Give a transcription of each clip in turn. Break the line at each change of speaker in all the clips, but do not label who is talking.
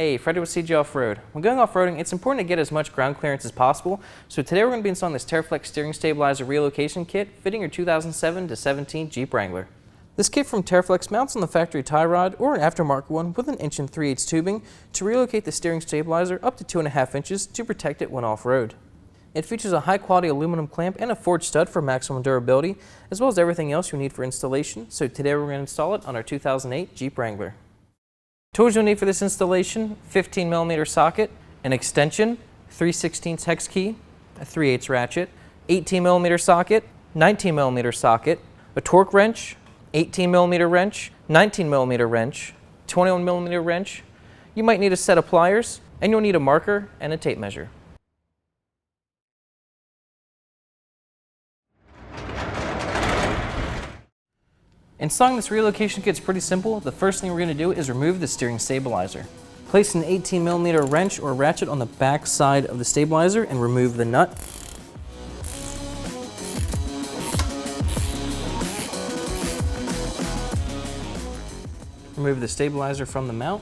Hey, Freddy with CJ Off-Road. When going off-roading, it's important to get as much ground clearance as possible, so today we're going to be installing this TeraFlex Steering Stabilizer Relocation Kit fitting your 2007 to 17 Jeep Wrangler. This kit from TeraFlex mounts on the factory tie rod or an aftermarket one with an 1 3/8 tubing to relocate the steering stabilizer up to 2.5 inches to protect it when off-road. It features a high-quality aluminum clamp and a forged stud for maximum durability, as well as everything else you need for installation, so today we're going to install it on our 2008 Jeep Wrangler. Tools you'll need for this installation: 15mm socket, an extension, 3/16 hex key, a 3/8 ratchet, 18mm socket, 19mm socket, a torque wrench, 18mm wrench, 19mm wrench, 21mm wrench. You might need a set of pliers, and you'll need a marker and a tape measure. Installing this relocation kit is pretty simple. The first thing we're going to do is remove the steering stabilizer. Place an 18mm wrench or ratchet on the back side of the stabilizer and remove the nut. Remove the stabilizer from the mount.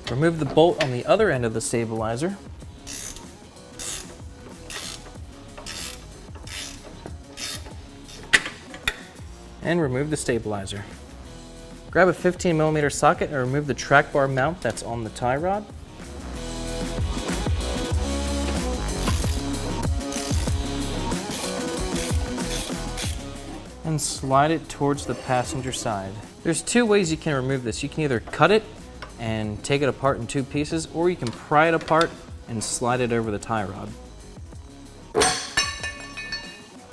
Remove the bolt on the other end of the stabilizer. And remove the stabilizer. Grab a 15mm socket and remove the track bar mount that's on the tie rod. And slide it towards the passenger side. There's two ways you can remove this. You can either cut it and take it apart in two pieces, or you can pry it apart and slide it over the tie rod.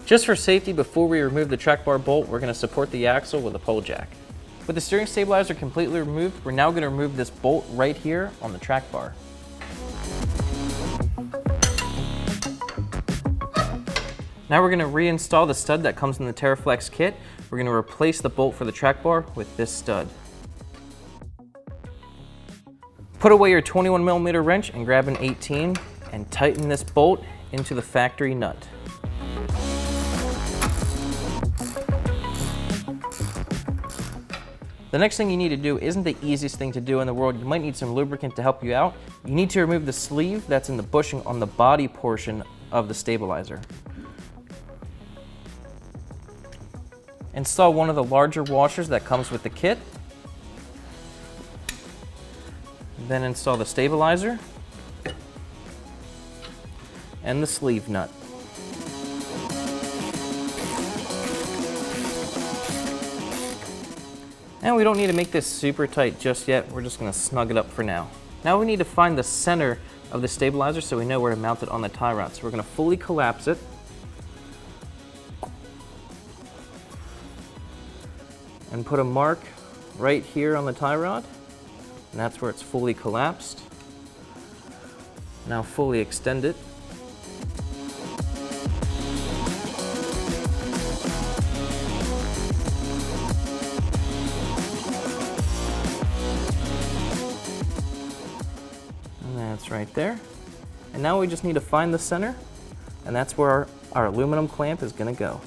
Just for safety, before we remove the track bar bolt, we're going to support the axle with a pole jack. With the steering stabilizer completely removed, we're now going to remove this bolt right here on the track bar. Now we're going to reinstall the stud that comes in the TeraFlex kit. We're going to replace the bolt for the track bar with this stud. Put away your 21mm wrench and grab an 18 and tighten this bolt into the factory nut. The next thing you need to do isn't the easiest thing to do in the world. You might need some lubricant to help you out. You need to remove the sleeve that's in the bushing on the body portion of the stabilizer. Install one of the larger washers that comes with the kit. Then install the stabilizer and the sleeve nut. And we don't need to make this super tight just yet. We're just going to snug it up for now. Now we need to find the center of the stabilizer so we know where to mount it on the tie rod. So we're going to fully collapse it. And put a mark right here on the tie rod. And that's where it's fully collapsed. Now fully extend it. That's right there. And now we just need to find the center, and that's where our aluminum clamp is going to go.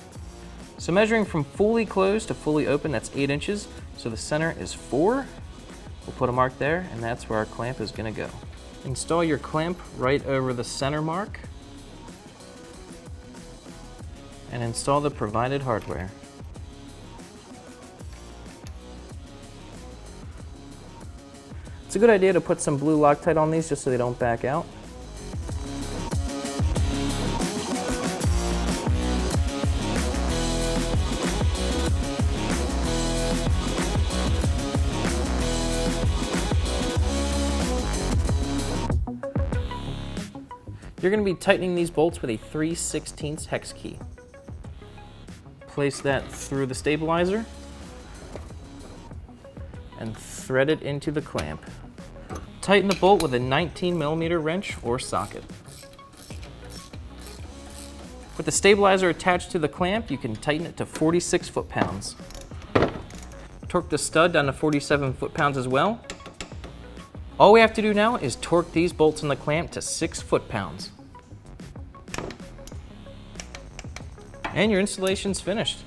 So measuring from fully closed to fully open, that's 8 inches. So the center is 4. We'll put a mark there, and that's where our clamp is going to go. Install your clamp right over the center mark, and install the provided hardware. It's a good idea to put some blue Loctite on these just so they don't back out. You're going to be tightening these bolts with a 3/16 hex key. Place that through the stabilizer and thread it into the clamp. Tighten the bolt with a 19mm wrench or socket. With the stabilizer attached to the clamp, you can tighten it to 46 foot-pounds. Torque the stud down to 47 foot-pounds as well. All we have to do now is torque these bolts in the clamp to 6 foot-pounds. And your installation's finished.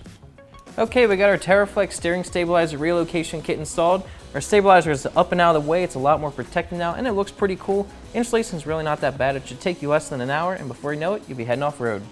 Okay, we got our TeraFlex Steering Stabilizer Relocation Kit installed. Our stabilizer is up and out of the way, it's a lot more protected now, and it looks pretty cool. Installation is really not that bad. It should take you less than an hour, and before you know it, you'll be heading off-road.